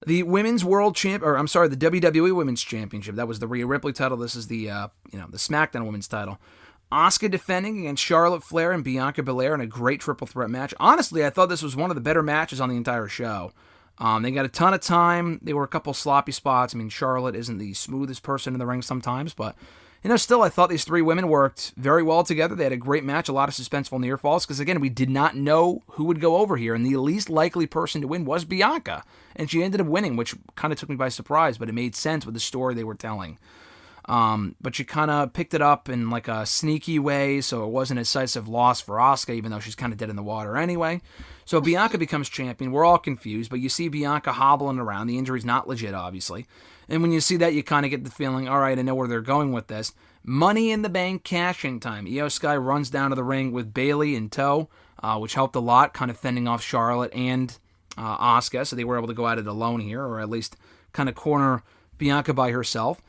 The women's world champ, or I'm sorry, the WWE Women's Championship. That was the Rhea Ripley title. This is the the SmackDown Women's title. Asuka defending against Charlotte Flair and Bianca Belair in a great triple threat match. Honestly, I thought this was one of the better matches on the entire show. They got a ton of time. There were a couple sloppy spots. I mean, Charlotte isn't the smoothest person in the ring sometimes, but still, I thought these three women worked very well together. They had a great match, a lot of suspenseful near falls, because again, we did not know who would go over here, and the least likely person to win was Bianca, and she ended up winning, which kind of took me by surprise, but it made sense with the story they were telling. But she kind of picked it up in like a sneaky way, so it wasn't a decisive loss for Asuka, even though she's kind of dead in the water anyway. So Bianca becomes champion. We're all confused, but you see Bianca hobbling around. The injury's not legit, obviously. And when you see that, you kind of get the feeling, all right, I know where they're going with this. Money in the Bank cashing time. Iyo Sky runs down to the ring with Bayley in tow, which helped a lot, kind of fending off Charlotte and Asuka, so they were able to go at it alone here, or at least kind of corner Bianca by herself.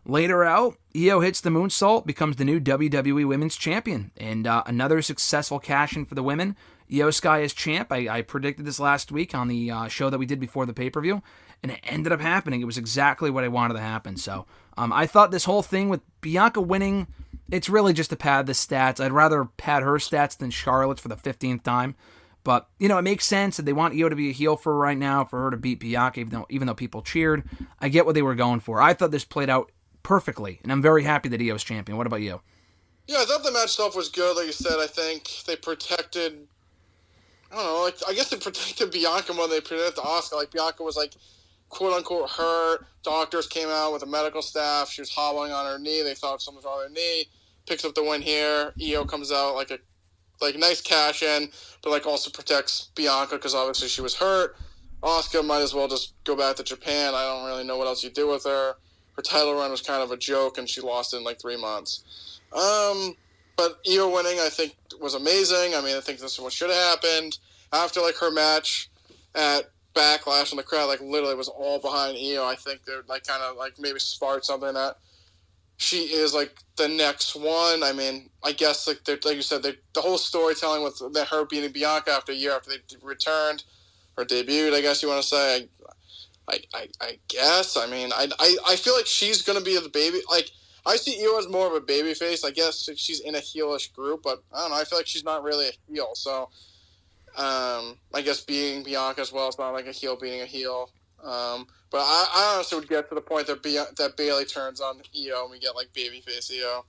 Later out, Iyo hits the moonsault, becomes the new WWE Women's Champion, and another successful cash-in for the women. Iyo Sky is champ. I predicted this last week on the show that we did before the pay-per-view, and it ended up happening. It was exactly what I wanted to happen. So I thought this whole thing with Bianca winning, it's really just to pad the stats. I'd rather pad her stats than Charlotte's for the 15th time. But, it makes sense that they want Iyo to be a heel for right now, for her to beat Bianca, even though people cheered. I get what they were going for. I thought this played out perfectly, and I'm very happy that Io's champion. What about you? Yeah, I thought the match itself was good. Like you said, I think they protected, I guess they protected Bianca more than they protected Asuka. Like, Bianca was, quote-unquote hurt. Doctors came out with the medical staff. She was hobbling on her knee. They thought something was wrong with her knee. Picks up the win here. Iyo comes out like a nice cash-in, but, also protects Bianca because obviously she was hurt. Asuka might as well just go back to Japan. I don't really know what else you do with her. Her title run was kind of a joke, and she lost in 3 months. But Iyo winning, I think, was amazing. I mean, I think this is what should have happened. After, her match at Backlash, and the crowd, literally was all behind Iyo. I think they're, maybe sparked something that she is, the next one. I mean, I guess, like you said, the whole storytelling with her beating Bianca after a year after they returned, or debuted, I guess you want to say, I guess. I mean, I feel like she's going to be the baby. I see Iyo as more of a baby face. I guess she's in a heelish group, but I don't know. I feel like she's not really a heel. So, I guess being Bianca as well, it's not like a heel beating a heel. But I honestly would get to the point that Bayley turns on Iyo and we get babyface Iyo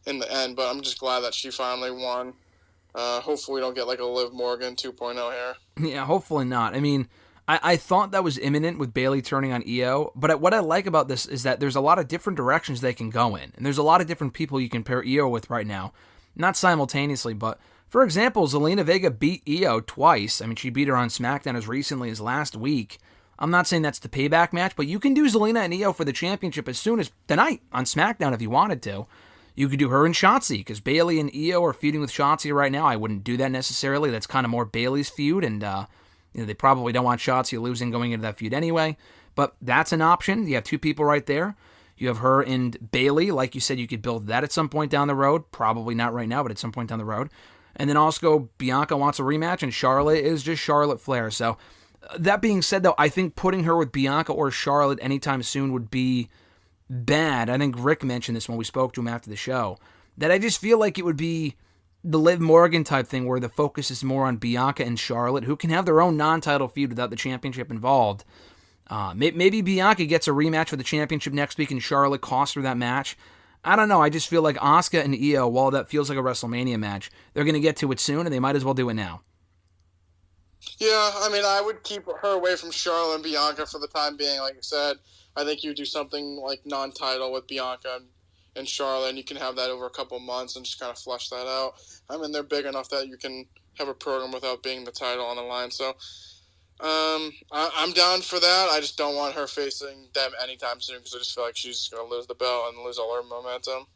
in the end. But I'm just glad that she finally won. Hopefully we don't get a Liv Morgan 2.0 here. Yeah, hopefully not. I mean, I thought that was imminent with Bayley turning on Iyo, but what I like about this is that there's a lot of different directions they can go in, and there's a lot of different people you can pair Iyo with right now. Not simultaneously, but for example, Zelina Vega beat Iyo twice. I mean, she beat her on SmackDown as recently as last week. I'm not saying that's the payback match, but you can do Zelina and Iyo for the championship as soon as tonight on SmackDown if you wanted to. You could do her and Shotzi, because Bayley and Iyo are feuding with Shotzi right now. I wouldn't do that necessarily. That's kind of more Bayley's feud, and they probably don't want Shotzi losing going into that feud anyway. But that's an option. You have two people right there. You have her and Bayley. Like you said, you could build that at some point down the road. Probably not right now, but at some point down the road. And then also Bianca wants a rematch, and Charlotte is just Charlotte Flair. So that being said, though, I think putting her with Bianca or Charlotte anytime soon would be bad. I think Rick mentioned this when we spoke to him after the show, that I just feel like it would be the Liv Morgan type thing where the focus is more on Bianca and Charlotte, who can have their own non-title feud without the championship involved. Maybe Bianca gets a rematch for the championship next week and Charlotte costs her that match. I don't know. I just feel like Asuka and Iyo, while that feels like a WrestleMania match, they're going to get to it soon, and they might as well do it now. Yeah, I mean, I would keep her away from Charlotte and Bianca for the time being. Like I said, I think you do something like non-title with Bianca and Charlotte, and you can have that over a couple months and just kind of flesh that out. I mean, they're big enough that you can have a program without being the title on the line. So I'm down for that. I just don't want her facing them anytime soon because I just feel like she's going to lose the belt and lose all her momentum.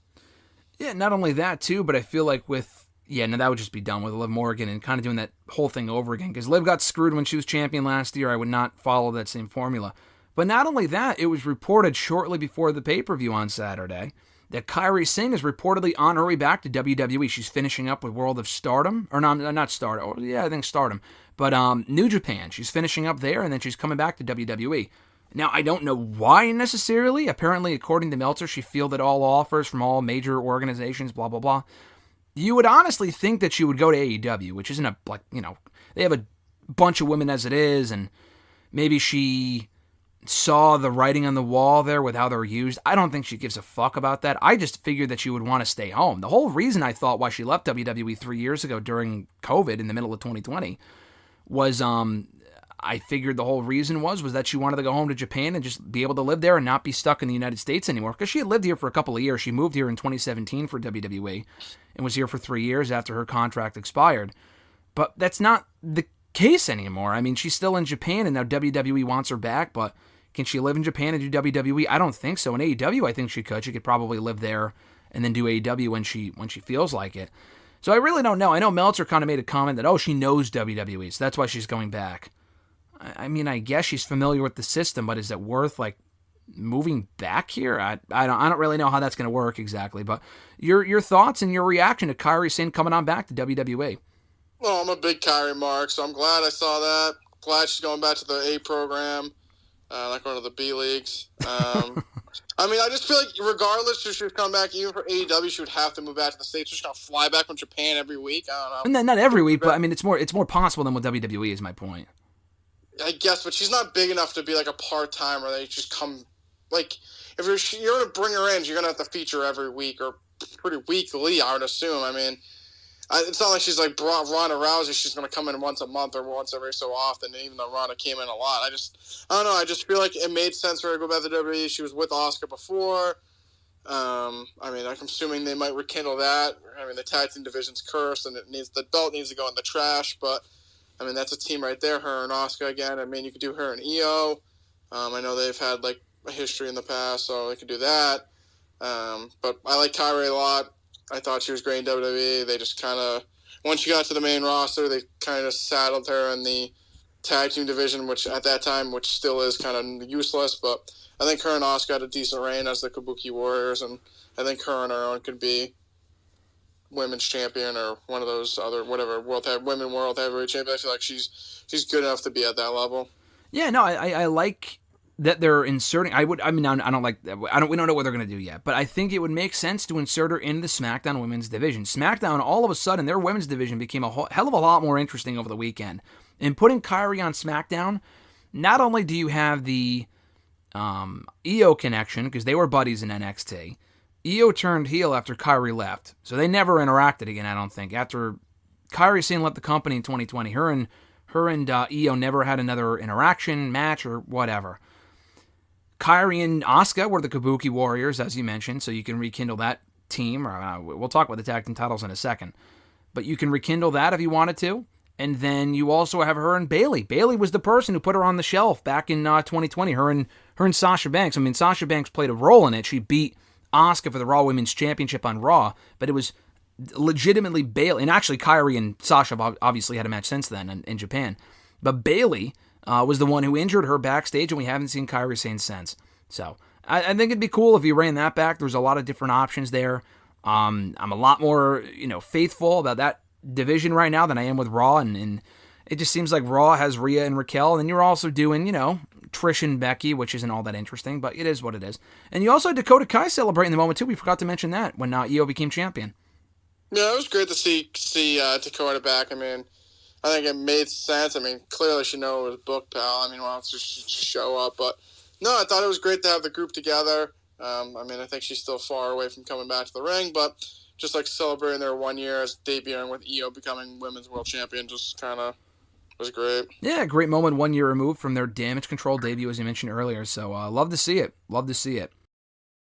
Yeah, not only that, too, but I feel like that would just be done with Liv Morgan and kind of doing that whole thing over again. Because Liv got screwed when she was champion last year. I would not follow that same formula. But not only that, it was reported shortly before the pay-per-view on Saturday that Kairi Sane is reportedly on her way back to WWE. She's finishing up with World of Stardom. Or no, not Stardom. Yeah, I think Stardom. But New Japan. She's finishing up there, and then she's coming back to WWE. Now, I don't know why necessarily. Apparently, according to Meltzer, she fielded all offers from all major organizations, blah, blah, blah. You would honestly think that she would go to AEW, which isn't they have a bunch of women as it is, and maybe she saw the writing on the wall there with how they're used. I don't think she gives a fuck about that. I just figured that she would want to stay home. The whole reason I thought why she left WWE 3 years ago during COVID in the middle of 2020 was I figured the whole reason was that she wanted to go home to Japan and just be able to live there and not be stuck in the United States anymore, because she had lived here for a couple of years. She moved here in 2017 for WWE and was here for 3 years after her contract expired. But that's not the case anymore. I mean, she's still in Japan, and now WWE wants her back, but can she live in Japan and do WWE? I don't think so. In AEW, I think she could. She could probably live there and then do AEW when she feels like it. So I really don't know. I know Meltzer kind of made a comment that, she knows WWE, so that's why she's going back. I mean, I guess she's familiar with the system, but is it worth, moving back here? I don't really know how that's going to work exactly, but your thoughts and your reaction to Kairi Sane coming on back to WWE? Well, I'm a big Kairi mark, so I'm glad I saw that. Glad she's going back to the A program. Not going to the B leagues. I mean, I just feel like regardless if she was coming back, even for AEW, she would have to move back to the States. She's going to fly back from Japan every week. I don't know. Not every week, but I mean, it's more possible than with WWE is my point. I guess, but she's not big enough to be a part-timer. They just come, if you're going to bring her in, you're going to have to feature every week or pretty weekly, I would assume. I mean, it's not like she's like Ronda Rousey. She's going to come in once a month or once every so often, even though Ronda came in a lot. I don't know. I just feel like it made sense for her to go back to WWE. She was with Asuka before. I mean, I'm assuming they might rekindle that. I mean, the tag team division's cursed, and the belt needs to go in the trash. But I mean, that's a team right there. Her and Asuka again. I mean, you could do her and Iyo. I know they've had a history in the past, so they could do that. But I like Kairi a lot. I thought she was great in WWE. They just kind of, once she got to the main roster, they kind of saddled her in the tag team division, which at that time, which still is kind of useless. But I think her and Asuka had a decent reign as the Kabuki Warriors, and I think her on her own could be women's champion or one of those other women world heavyweight champion. I feel like she's good enough to be at that level. Yeah, no, I like that they're inserting. We don't know what they're going to do yet, but I think it would make sense to insert her in the SmackDown women's division. SmackDown, all of a sudden, their women's division became a hell of a lot more interesting over the weekend. And putting Kairi on SmackDown, not only do you have the Iyo connection, because they were buddies in NXT. Iyo turned heel after Kairi left, so they never interacted again, I don't think. After Kairi Sane left the company in 2020, her and Iyo never had another interaction, match, or whatever. Kairi and Asuka were the Kabuki Warriors, as you mentioned, so you can rekindle that team. We'll talk about the tag team titles in a second. But you can rekindle that if you wanted to. And then you also have her and Bayley. Bayley was the person who put her on the shelf back in 2020. Her and Sasha Banks. I mean, Sasha Banks played a role in it. She beat Asuka for the Raw Women's Championship on Raw, but it was legitimately Bayley. And actually, Kairi and Sasha have obviously had a match since then in Japan. But Bayley was the one who injured her backstage, and we haven't seen Kairi Sane since. So I think it'd be cool if you ran that back. There's a lot of different options there. I'm a lot more faithful about that division right now than I am with Raw, and it just seems like Raw has Rhea and Raquel, and then you're also doing Trish and Becky, which isn't all that interesting, but it is what it is. And you also had Dakota Kai celebrating the moment too. We forgot to mention that when Iyo became champion. Yeah, it was great to see Dakota back. I mean, I think it made sense. I mean, clearly she knew it was book pal. I mean, why don't you show up? But no, I thought it was great to have the group together. I mean, I think she's still far away from coming back to the ring, but just celebrating their 1 year as debuting with Iyo becoming women's world champion just kind of was great. Yeah, great moment 1 year removed from their Damage Control debut, as you mentioned earlier. So love to see it. Love to see it.